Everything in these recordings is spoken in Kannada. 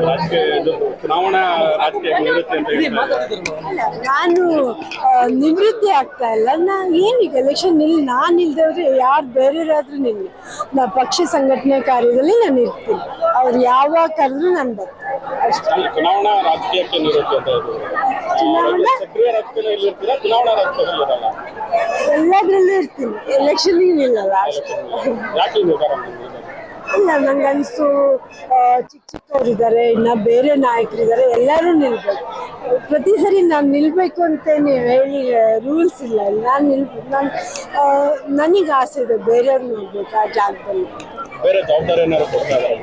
ರಾಜಕೀಯ ಚುನಾವಣಾ ರಾಜಕೀಯ ನಿವೃತ್ತಿ ಅಂತ ಹೇಳ್ತಾರೆ. ನಾನು ನಿವೃತ್ತಿ ಆಗ್ತಾ ಇಲ್ಲ. ಏನೀಗ ಎಲೆಕ್ಷನ್ ನಾನು ಇಲ್ದವ್ರೆ ಯಾರು ಬೇರೆಯವರಾದ್ರೂ ನಿಲ್ಲಿ, ನಾ ಪಕ್ಷ ಸಂಘಟನೆ ಕಾರ್ಯದಲ್ಲಿ ನಾನು ಇರ್ತೀನಿ. ಅವ್ರು ಯಾವಾಗ ಕರೆದ್ರು ನಾನು ಬರ್ತೀನಿ ಅಷ್ಟೇ. ಚುನಾವಣಾ ರಾಜಕೀಯಕ್ಕೆ ನಿವೃತ್ತಿ ಅಂತ ಚುನಾವಣಾ ಸಕ್ರಿಯ ರಾಜಕೀಯದಲ್ಲಿ ಇರ್ತೀರಾ, ಚುನಾವಣಾ ರಾಜಕೀಯದಲ್ಲಿ ಇರಲ್ಲ? ಎಲ್ಲದ್ರಲ್ಲೂ ಇರ್ತೀನಿ, ಎಲೆಕ್ಷನ್ಗೆ ನಿಲ್ಲಲ್ಲ ಅಷ್ಟೇ. ಯಾಕೆ ನಿರ್ಧಾರ ಮಾಡಿದ್ರಿ? ಇಲ್ಲ, ನಂಗನ್ನಿಸ್ತು ಚಿಕ್ಕವರಿದ್ದಾರೆ, ಇನ್ನು ಬೇರೆ ನಾಯಕರಿದ್ದಾರೆ, ಎಲ್ಲರೂ ನಿಲ್ಬೇಕು. ಪ್ರತಿ ಸರಿ ನಾನು ನಿಲ್ಲಬೇಕು ಅಂತೇನೆ ಹೇಳಿ ರೂಲ್ಸ್ ಇಲ್ಲ. ನನಗೆ ಆಸೆ ಇದೆ ಬೇರೆಯವ್ರು ನೋಡ್ಬೇಕು ಆ ಜಾಗದಲ್ಲಿ. ಬೇರೆ ಜವಾಬ್ದಾರಿ ಏನಾದ್ರು ಕೊಡ್ತಾ ಇದ್ದಾರೆ?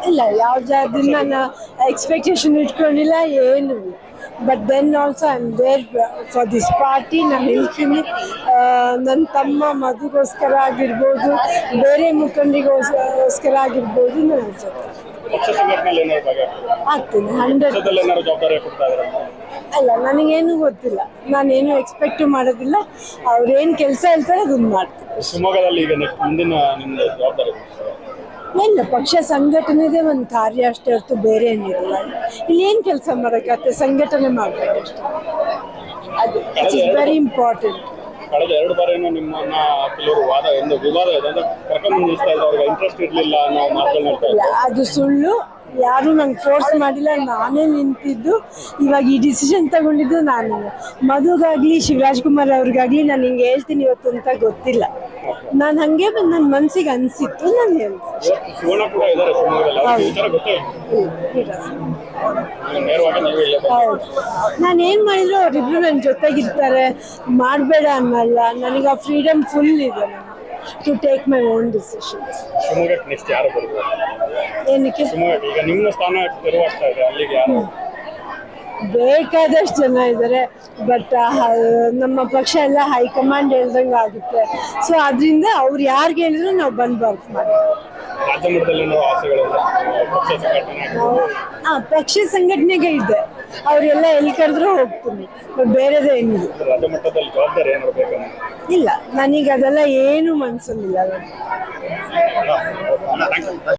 ಇಲ್ಲ, ಯಾವ ಜಾಗದಿಂದ ನಾನು ಎಕ್ಸ್ಪೆಕ್ಟೇಷನ್ ಇಟ್ಕೊಂಡಿಲ್ಲ, ಏನು ಇಲ್ಲ. But then also I am there for this party. ನಾನು ನಿಲ್ತೀನಿ. ನನ್ನ ತಮ್ಮ ಮದುಗೋಸ್ಕರ ಆಗಿರ್ಬೋದು, ಬೇರೆ ಮುಖಂಡರಿಗೋಸ್ಕರ ಆಗಿರ್ಬೋದು, ನಾನು ಪಕ್ಷ ಸಂಘಟನೆಯಲ್ಲಿ ಏನಾದ್ರು ಆಗ್ತೀನಿ 100%. ಏನಾದ್ರು ಜವಾಬ್ದಾರಿ ಕೊಡ್ತಾ ಇದ್ದಾರೆ? ಅಲ್ಲ, ನನಗೇನು ಗೊತ್ತಿಲ್ಲ, ನಾನೇನು ಎಕ್ಸ್ಪೆಕ್ಟು ಮಾಡೋದಿಲ್ಲ. ಅವ್ರೇನು ಕೆಲಸ ಹೇಳ್ತಾರೆ ಅದನ್ನು ಮಾಡ್ತೀನಿ. ಶಿವಮೊಗ್ಗದಲ್ಲಿ ಈಗ ನೆಕ್ಸ್ಟ್ ಮುಂದಿನ ನಿಮ್ದು ಜವಾಬ್ದಾರಿ ಇಲ್ಲ, ಪಕ್ಷ ಸಂಘಟನೆದೇ ಒಂದು ಕಾರ್ಯ ಅಷ್ಟೇ ಹೊರತು ಬೇರೆ ಏನಿರಲ್ಲ. ಇಲ್ಲಿ ಏನು ಕೆಲಸ ಮಾಡೋಕ್ಕಾಗತ್ತೆ, ಸಂಘಟನೆ ಮಾಡಬೇಕಷ್ಟೆ. ಅದು ಇಟ್ಸ್ ಇಸ್ ವೆರಿ ಇಂಪಾರ್ಟೆಂಟ್. ಕಳೆದ 2 ಬಾರಿನೂ ನಿಮ್ಮನ್ನ ಕೆಲವರು ವಿವಾದ ಇದೆ ಅಂತ ಕರ್ಕೊಂಡು ನಿಲ್ಲಿಸ್ತಾ ಇದ್ದಾರೆ. ಅವ್ರಿಗೆ ಇಂಟ್ರೆಸ್ಟ್ ಇರಲಿಲ್ಲ ಅನ್ನೋ ಮಾತುಗಳನ್ನ ಹೇಳ್ತಾ ಇದ್ದಾರೆ. ಅದು ಸುಳ್ಳು. ಯಾರು ನಂಗೆ ಫೋರ್ಸ್ ಮಾಡಿಲ್ಲ, ನಾನೇ ನಿಂತಿದ್ದು. ಇವಾಗ ಈ ಡಿಸಿಷನ್ ತಗೊಂಡಿದ್ದು ನಾನು. ಮಧುಗಾಗ್ಲಿ ಶಿವರಾಜ್ ಕುಮಾರ್ ಅವ್ರಿಗಾಗ್ಲಿ ನಾನು ಹಿಂಗೆ ಹೇಳ್ತೀನಿ ಇವತ್ತು ಅಂತ ಗೊತ್ತಿಲ್ಲ. ನಾನು ಹಂಗೆ ನನ್ನ ಮನಸ್ಸಿಗೆ ಅನಿಸಿತ್ತು, ನಾನು ಹೇಳ್ತೀನಿ. ಶಿವಣ್ಣ ಕೂಡ ಇದ್ದಾರೆ ಶಿವಮೊಗ್ಗದಲ್ಲಿ, ಹೌದು. ನಾನು ಏನು ಮಾಡಿದ್ರು ಅವರಿಬ್ರು ನನ್ನ ಜೊತೆಗಿರ್ತಾರೆ, ಮಾಡಬೇಡ ಅನ್ನಲ್ಲ. ನನಗೆ ಆ ಫ್ರೀಡಮ್ ಫುಲ್ ಇದೆ to take my own decisions. ಶಿವಮೊಗ್ಗಕ್ಕೆ ನೆಕ್ಸ್ಟ್ ಯಾರು ಬರ್ಬೋದು? ಏನಕ್ಕೆ ಶಿವಮೊಗ್ಗಕ್ಕೆ ಈಗ ನಿಮ್ಮ ಸ್ಥಾನ ತೆರವಾಗ್ತಾ ಇದೆ, ಅಲ್ಲಿಗೆ ಯಾರು? ಬೇಕಾದಷ್ಟು ಜನ ಇದ್ದಾರೆ. ಬಟ್ ನಮ್ಮ ಪಕ್ಷ ಎಲ್ಲ ಹೈಕಮಾಂಡ್ ಹೇಳ್ದಂಗೆ ಆಗುತ್ತೆ. ಸೊ ಅದರಿಂದ ಅವ್ರು ಯಾರಿಗೆ ಹೇಳಿದ್ರು ನಾವು ಬಂದು ವರ್ಕ್ ಮಾಡ್ತೀವಿ. ರಾಜ್ಯ ಮಟ್ಟದಲ್ಲಿ ಆಸೆಗಳಿಲ್ಲ ಪಕ್ಷ ಸಂಘಟನೆ? ಪಕ್ಷ ಸಂಘಟನೆಗೆ ಇದೆ, ಅವರೆಲ್ಲ ಎಲ್ಲಿ ಕರೆದ್ರೂ ಹೋಗ್ತೀನಿ. ಬೇರೆದೇ ಏನಿಲ್ಲ. ರಾಜ್ಯ ಮಟ್ಟದಲ್ಲಿ ಜವಾಬ್ದಾರಿ ಏನಾದ್ರು ಬೇಕು? ಇಲ್ಲ, ನನಗೆ ಅದೆಲ್ಲ ಏನು ಮನಸ್ಸಲ್ಲಿಲ್ಲ.